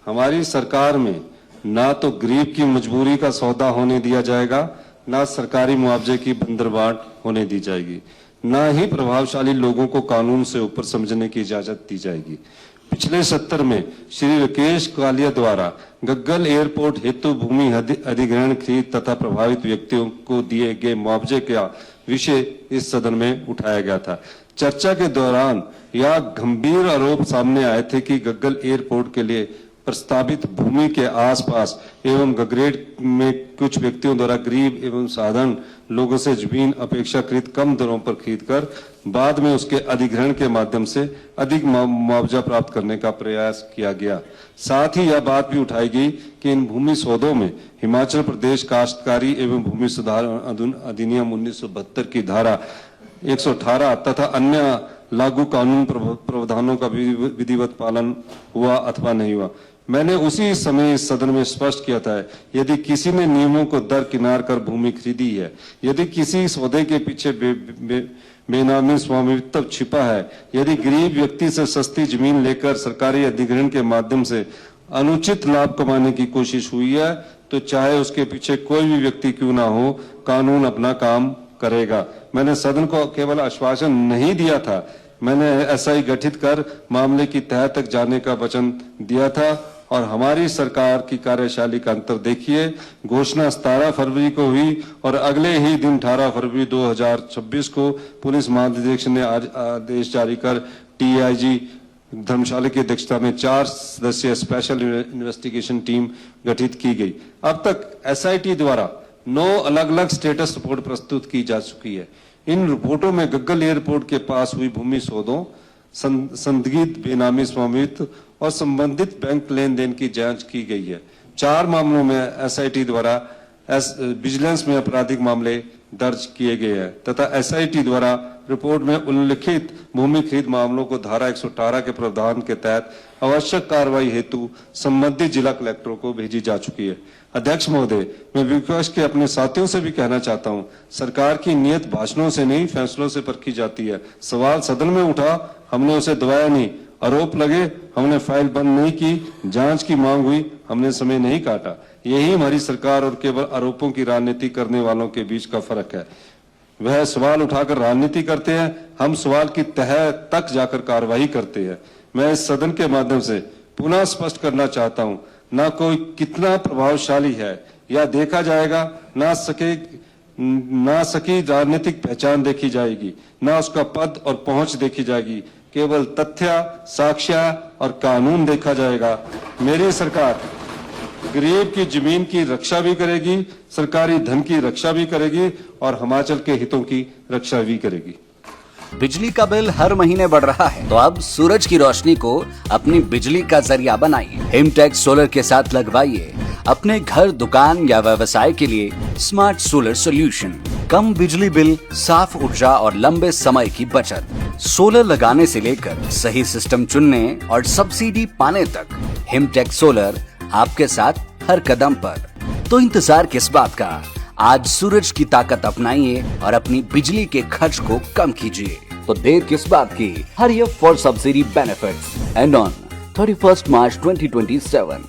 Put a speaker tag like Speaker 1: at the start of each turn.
Speaker 1: हमारी सरकार में ना तो गरीब की मजबूरी का सौदा होने दिया जाएगा, ना सरकारी मुआवजे की बंदरबाट होने दी जाएगी, ना ही प्रभावशाली लोगों को कानून से ऊपर समझने की इजाजत दी जाएगी। पिछले सत्र में श्री राकेश कालिया द्वारा गग्गल एयरपोर्ट हेतु भूमि अधिग्रहण खरीद तथा प्रभावित व्यक्तियों को दिए गए मुआवजे का विषय इस सदन में उठाया गया था। चर्चा के दौरान यह गंभीर आरोप सामने आए थे कि गग्गल एयरपोर्ट के लिए प्रस्तावित भूमि के आसपास एवं गगरेट में कुछ व्यक्तियों द्वारा गरीब एवं साधारण लोगों से जमीन अपेक्षाकृत कम दरों पर खरीदकर बाद में उसके अधिग्रहण के माध्यम से अधिक मुआवजा प्राप्त करने का प्रयास किया गया। साथ ही यह बात भी उठाई गई कि इन भूमि सौदों में हिमाचल प्रदेश काश्तकारी एवं भूमि सुधार अधिनियम 1972 की धारा 118 तथा अन्य लागू कानून प्रावधानों का विधिवत पालन हुआ अथवा नहीं हुआ। मैंने उसी समय इस सदन में स्पष्ट किया था, यदि किसी ने नियमों को दरकिनार कर भूमि खरीदी है, यदि किसी सौदे के पीछे बेनामी स्वामित्व छिपा है, यदि गरीब व्यक्ति से सस्ती जमीन लेकर सरकारी अधिग्रहण के माध्यम से अनुचित लाभ कमाने की कोशिश हुई है, तो चाहे उसके पीछे कोई भी व्यक्ति क्यों ना हो, कानून अपना काम करेगा। मैंने सदन को केवल आश्वासन नहीं दिया था, मैंने एसआई गठित कर मामले की तह तक जाने का वचन दिया था और हमारी सरकार की कार्यशैली का अंतर देखिए। घोषणा 17 फरवरी को हुई और अगले ही दिन 18 फरवरी 2026 को पुलिस महानिदेशक ने आदेश जारी कर टीआईजी धर्मशाला की अध्यक्षता में 4 सदस्यीय स्पेशल इन्वेस्टिगेशन टीम गठित की गई। अब तक एसआईटी द्वारा 9 अलग अलग स्टेटस रिपोर्ट प्रस्तुत की जा चुकी है। इन रिपोर्टों में गग्गल एयरपोर्ट के पास हुई भूमि सौदों, संदिग्ध बेनामी स्वामित्व और संबंधित बैंक लेन देन की जांच की गई है। 4 मामलों में एसआईटी द्वारा विजिलेंस में आपराधिक मामले दर्ज किए गए हैं तथा एसआईटी द्वारा रिपोर्ट में उल्लिखित भूमि खरीद मामलों को धारा 118 के प्रावधान के तहत आवश्यक कार्रवाई हेतु संबंधित जिला कलेक्टरों को भेजी जा चुकी है। अध्यक्ष महोदय, मैं विपक्ष के अपने साथियों से भी कहना चाहता हूं, सरकार की नीयत भाषणों से नहीं फैसलों से परखी जाती है। सवाल सदन में उठा, हमने उसे दबाया नहीं, आरोप लगे, हमने फाइल बंद नहीं की, जांच की मांग हुई, हमने समय नहीं काटा। यही हमारी सरकार और केवल आरोपों की राजनीति करने वालों के बीच का फर्क है। वह सवाल उठाकर राजनीति करते हैं, हम सवाल की तह तक जाकर कार्रवाई करते हैं। मैं इस सदन के माध्यम से पुनः स्पष्ट करना चाहता हूं, ना कोई कितना प्रभावशाली है या देखा जाएगा, ना सकी राजनीतिक पहचान देखी जाएगी, ना उसका पद और पहुंच देखी जाएगी, केवल तथ्य, साक्ष्य और कानून देखा जाएगा। मेरी सरकार गरीब की जमीन की रक्षा भी करेगी, सरकारी धन की रक्षा भी करेगी और हिमाचल के हितों की रक्षा भी करेगी।
Speaker 2: बिजली का बिल हर महीने बढ़ रहा है, तो अब सूरज की रोशनी को अपनी बिजली का जरिया बनाइए। हिमटेक्स सोलर के साथ लगवाइए अपने घर, दुकान या व्यवसाय के लिए स्मार्ट सोलर सॉल्यूशन। कम बिजली बिल, साफ ऊर्जा और लंबे समय की बचत। सोलर लगाने से लेकर सही सिस्टम चुनने और सब्सिडी पाने तक हिमटेक्स सोलर आपके साथ हर कदम पर। तो इंतजार किस बात का? आज सूरज की ताकत अपनाइए और अपनी बिजली के खर्च को कम कीजिए। तो देर किस बात की? Hurry up for subsidy benefits and on 31 March 2027।